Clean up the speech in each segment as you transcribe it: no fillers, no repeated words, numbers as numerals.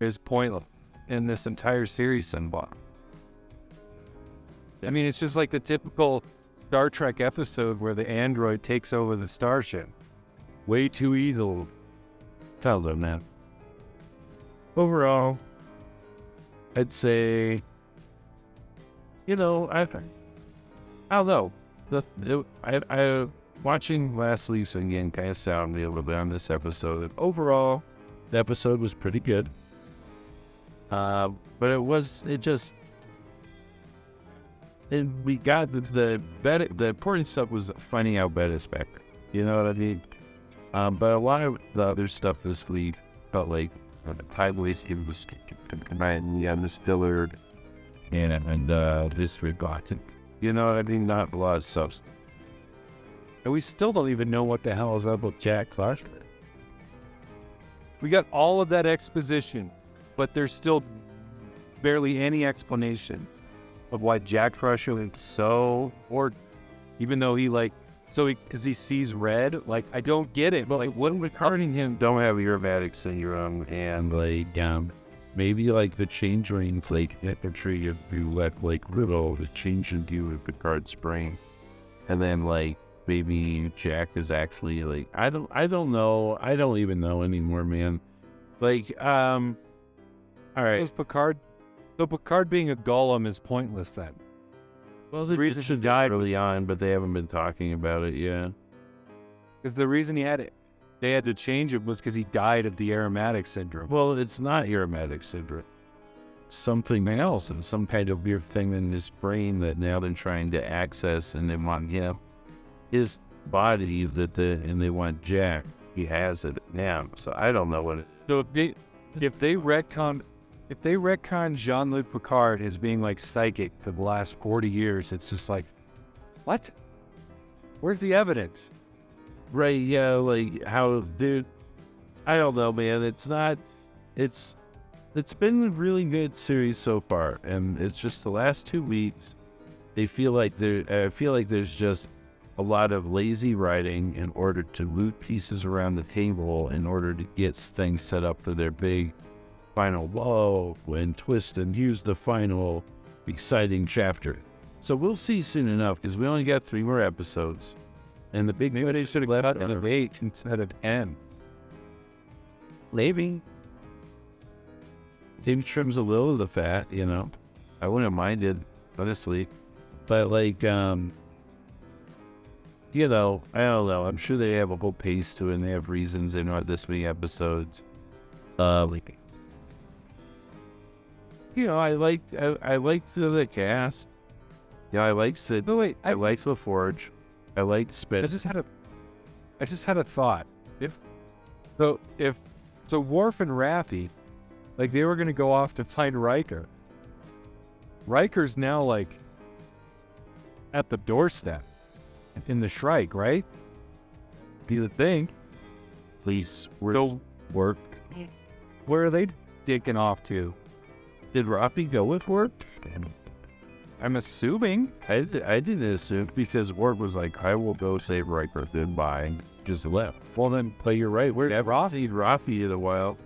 is pointless in this entire series somewhat. I mean, it's just like the typical Star Trek episode where the android takes over the starship. Way too easily. Tell them, man. Overall, I'd say, I don't know. I watching last week's again kind of sounded me a little bit on this episode. Overall, the episode was pretty good. But we got the important stuff was finding out Betty's back. You know what I mean? But a lot of the other stuff this week felt like the tideways it was combined, this filler and disregarded. You know what I mean? Not a lot of substance. And we still don't even know what the hell is up with Jack Crusher. We got all of that exposition, but there's still barely any explanation of why Jack Crusher is so, or even though because he sees red, I don't get it. But what regarding him don't have aromatic syndrome and maybe the change ring tree if you let Riddle the change into Picard's brain, and then maybe Jack is actually I don't know. I don't even know anymore, man. All right. So Picard being a golem is pointless then. Well, the reason he died early on, but they haven't been talking about it yet. Because the reason they had to change it was because he died of the aromatic syndrome. Well, it's not aromatic syndrome. It's something else, and some kind of weird thing in his brain that now they're trying to access, and they want his body and they want Jack. He has it now, so I don't know what it is. So if they retcon Jean-Luc Picard as being psychic for the last 40 years, it's just what? Where's the evidence? Right, yeah, how, dude, I don't know, man. It's been a really good series so far, and it's just the last 2 weeks, I feel like there's just a lot of lazy writing in order to loot pieces around the table in order to get things set up for their big final whoa and twist, and here's the final exciting chapter. So we'll see soon enough, because we only got 3 more episodes, and the big maybe they should have left it at 8 instead of 10. Maybe trims a little of the fat, I wouldn't have minded, honestly, but I don't know. I'm sure they have a whole pace to it, and they have reasons. They not this many episodes. I like the cast. I like Sid. No, wait. I like LaForge. I like Spit. I just had a thought. If Worf and Raffi, they were going to go off to find Riker. Riker's now at the doorstep in the Shrike, right? Be the thing. Please, work. Where are they dicking off to? Did Raffi go with Worf? I'm assuming. I didn't assume, because Worf was I will go save Riker, then bye, and just left. Well, then play your right. Where's Raffi in a while.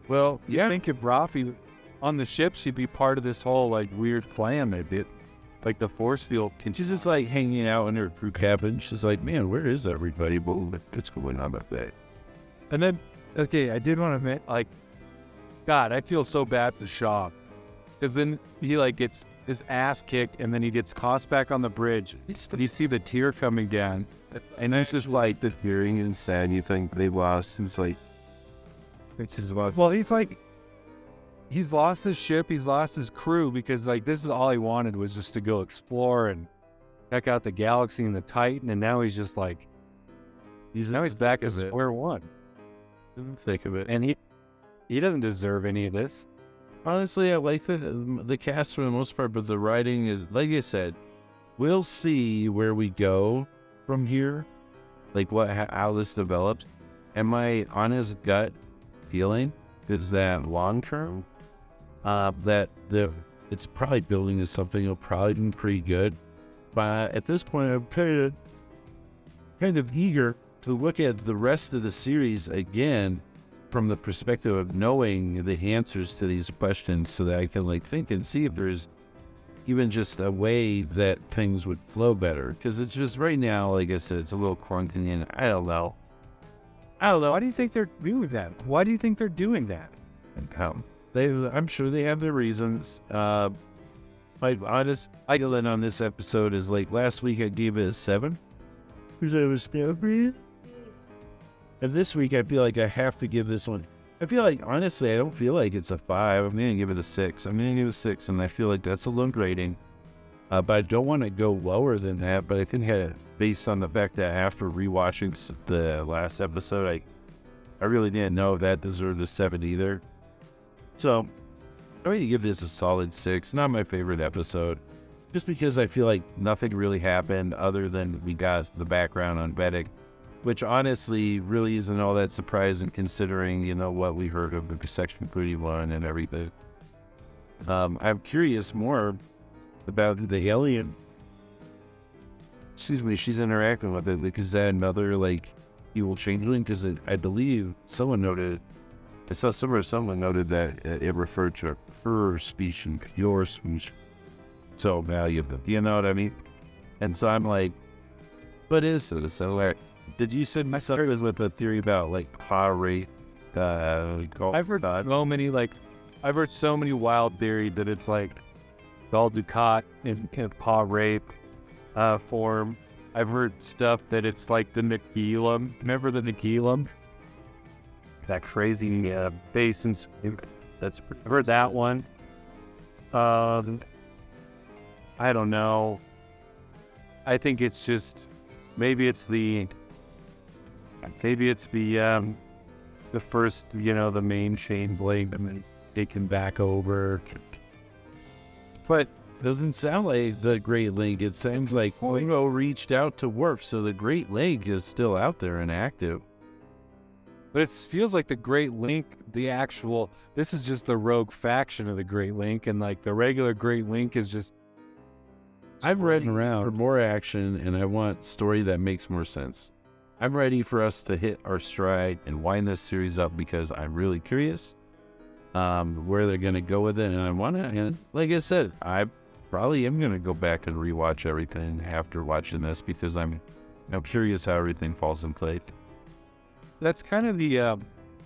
Well, yeah. I think if Raffi on the ship, she'd be part of this whole weird plan they did. The force field. She's just hanging out in her crew cabin. She's man, where is everybody? What's going on up there? And then, okay, I did want to admit, God, I feel so bad for Shaw. Because then he, gets his ass kicked, and then he gets tossed back on the bridge. You see the tear coming down. And it's just the fearing and sad. You think they lost. It's his loss. Well, he's lost his ship, he's lost his crew, because this is all he wanted was just to go explore and check out the galaxy and the Titan, and now he's just he's back to square one. Didn't think of it. And he doesn't deserve any of this. Honestly, I like the cast for the most part, but the writing is, like I said, we'll see where we go from here, how this develops. And my honest gut feeling is that long term, that it's probably building to something that'll probably be pretty good. But at this point, I'm kind of eager to look at the rest of the series again, from the perspective of knowing the answers to these questions so that I can like think and see if there's even just a way that things would flow better. Because it's just right now, like I said, it's a little clunky and I don't know. Why do you think they're doing that? Why do you think they're doing that? I'm sure they have their reasons. My honest feeling on this episode is like last week I gave it a 7. Because I was scary. And this week I feel like I have to give this one. I feel like, honestly, I don't feel like it's a 5. I'm going to give it a 6. I'm going to give it a 6, and I feel like that's a low rating. But I don't want to go lower than that. But I think based on the fact that after rewatching the last episode, I really didn't know if that deserved a 7 either. So I'm going to give this a solid 6. Not my favorite episode. Just because I feel like nothing really happened other than we got the background on Vedic, which honestly really isn't all that surprising considering, what we heard of the Section 31 and everything. I'm curious more about the alien. She's interacting with it. Like, is that another, evil changeling? Because I believe someone noted, I saw someone noted that it referred to her speech and your speech. So valuable, you know what I mean? And so I'm like, what is this? So did you send my son was with a theory about Pa rate? I've heard so many wild theories that it's Gul Dukat in Pa rape form. I've heard stuff that it's like the Nagilum. Remember the Nagilum? That crazy base and I've heard that one. I don't know. I think it's just maybe it's the first, the main chain blade and then taken back over. But doesn't sound like the Great Lake. It sounds like Oingo reached out to Worf, so the Great Lake is still out there and active. But it feels like the Great Link, this is just the rogue faction of the Great Link, and the regular Great Link is just. I've read around for more action, and I want story that makes more sense. I'm ready for us to hit our stride and wind this series up because I'm really curious where they're going to go with it, and I want to. And like I said, I probably am going to go back and rewatch everything after watching this because I'm curious how everything falls in place. That's kind of the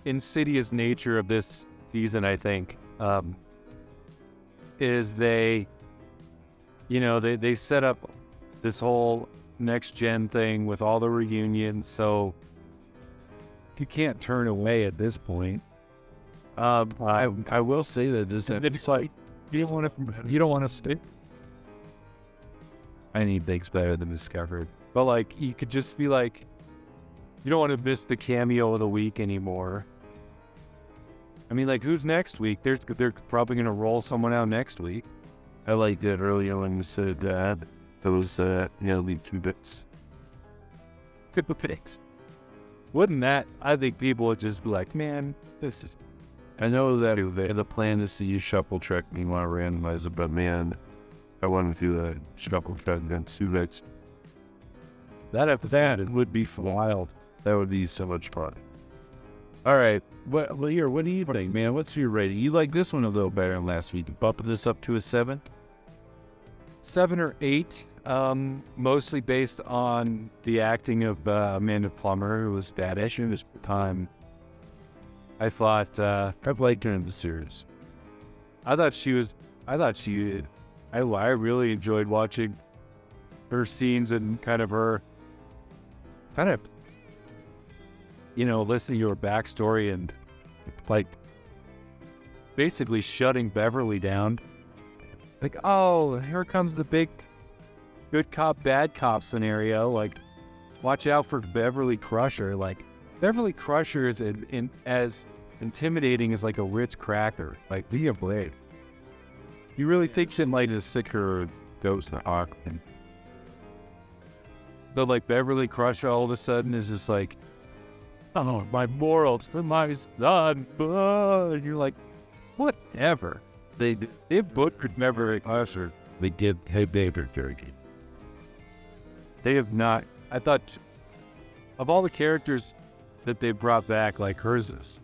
insidious nature of this season, I think, is they set up this whole next gen thing with all the reunions, so you can't turn away at this point. I will say that this episode, you don't want to stay. I need things better than Discovered, but you could just be you don't want to miss the cameo of the week anymore. I mean, who's next week? They're probably gonna roll someone out next week. I liked it earlier when you said that. Those, leave 2 bits. Good picks. Wouldn't that? I think people would just be like, man, this is. I know that the plan is to use shuffle check and you want to randomize it, but man, I want to do a shuffle check against 2 bits. That would be wild. That would be so much fun. All right. What do you think, man? What's your rating? You like this one a little better than last week. Bump this up to a 7? 7 or 8. Mostly based on the acting of Amanda Plummer, who was fat-ish in this time. I thought... I've liked her in the series. I really enjoyed watching her scenes and listening to her backstory and basically shutting Beverly down. Oh, here comes the big good cop, bad cop scenario. Watch out for Beverly Crusher. Beverly Crusher is as intimidating as a Ritz cracker. Be a blade. You really think she might a sicker ghost hawk? But Beverly Crusher all of a sudden is just oh, my morals for my son. And you're whatever. They butchered Beverly Crusher. They did. Hey, baby, Jerky. They have not. I thought of all the characters that they brought back, hers is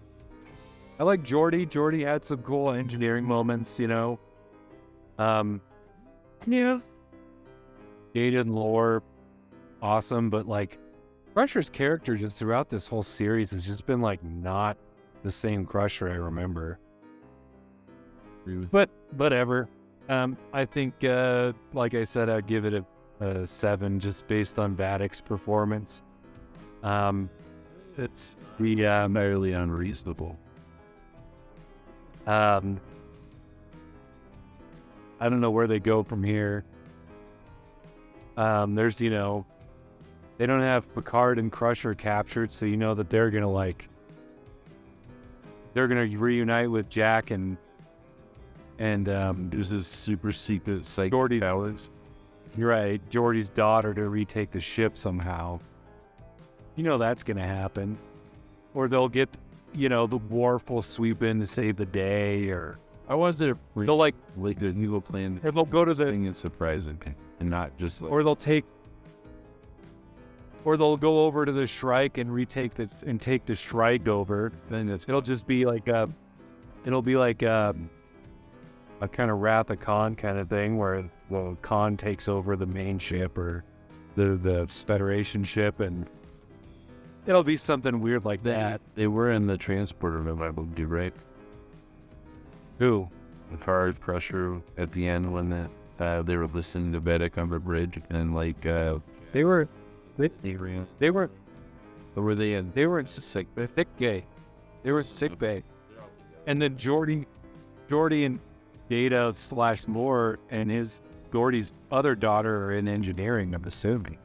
I like Geordi. Geordi had some cool engineering moments, you know. Yeah. Data and lore, awesome, but like Crusher's character just throughout this whole series has just been like not the same Crusher I remember. But whatever. I think, like I said, I'd give it a 7 just based on Vadic's performance. It's entirely unreasonable. I don't know where they go from here. There's, you know, they don't have Picard and Crusher captured, so you know that they're gonna reunite with Jack and There's this super secret psych Geordi. powers. You're right, Geordi's daughter to retake the ship somehow. You know that's gonna happen. Or they'll get, you know, the Worf will sweep in to save the day, or I was there. they'll like the evil plan. or they'll go to the thing is surprising, and not just like, or they'll go over to the Shrike and take the Shrike over. then it's It'll just be like a kind of Wrath of Khan kind of thing where Khan takes over the main ship or the Federation ship, and it'll be something weird like that. They were in the transporter room, I believe, right? Who? The car Crusher at the end when they were listening to Vedic on the bridge, and like They were or were they in sick bay. They were sick bay. And then Geordi and Data / Lore and his Geordi's other daughter are in engineering, I'm assuming.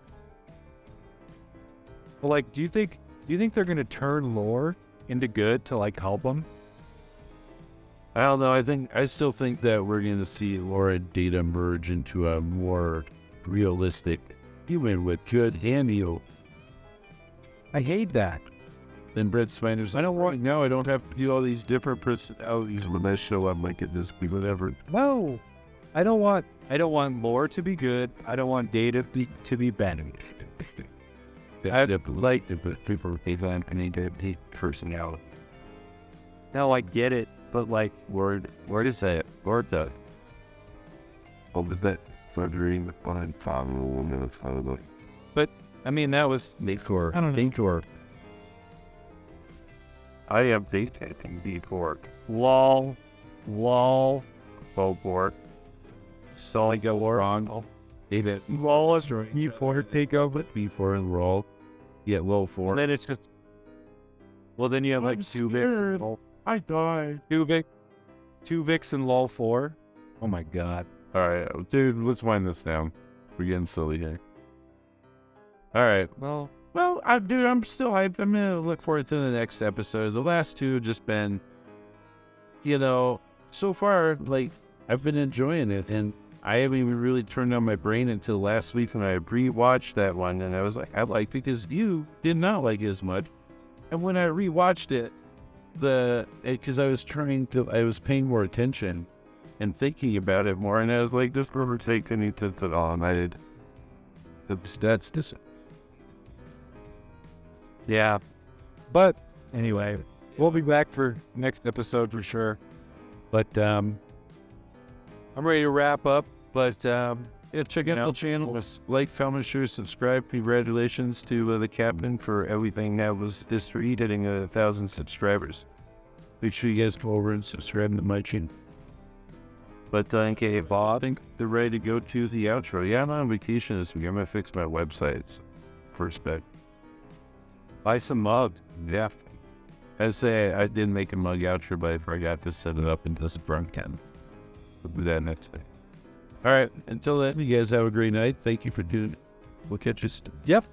Well, like, do you think they're gonna turn Lore into good to like help them? I don't know. I still think that we're going to see Laura and Data merge into a more realistic human with good and evil. I hate that. Then Brett Spiner's like, I don't have to do all these different personalities when I show up. Like it just be whatever. No, I don't want Lore to be good. I don't want Data to be bad. Like if people I need to have personality. No, I get it, but like, Word is that? Word that. Oh, was that furthering behind family? but I mean that was Before. I don't know. Before. I am dating before. lol, Before. So I go wrong. David. lol is before takeover. Before and roll. Yeah, low 4. And then it's just, well, then you have like two Vics. I died. Two Vics and lol 4. Oh my god. All right, dude, let's wind this down. We're getting silly here. All right. Well, I'm still hyped. I'm going to look forward to the next episode. The last two have just been, so far, like, I've been enjoying it. And I haven't even really turned on my brain until last week when I rewatched that one. And I was like, I liked it because you did not like it as much. And when I rewatched it, because I was paying more attention and thinking about it more. And I was like, this never takes any sense at all. And that's this. yeah. But anyway, we'll be back for next episode for sure. But I'm ready to wrap up. But Check out the channel. Like, comment, share, subscribe. Congratulations to the captain for everything that was this week, hitting 1,000 subscribers. Make sure you guys go over and subscribe to my channel. But okay, Bob, I think they're ready to go to the outro. Yeah, I'm on vacation this week. I'm gonna fix my websites first bet. buy some mugs. Yeah. I'd say I did make a mug outro, but I forgot to set it up in this front end. We'll do that next time. All right. Until then, you guys have a great night. Thank you for doing it. We'll catch you soon. Yep.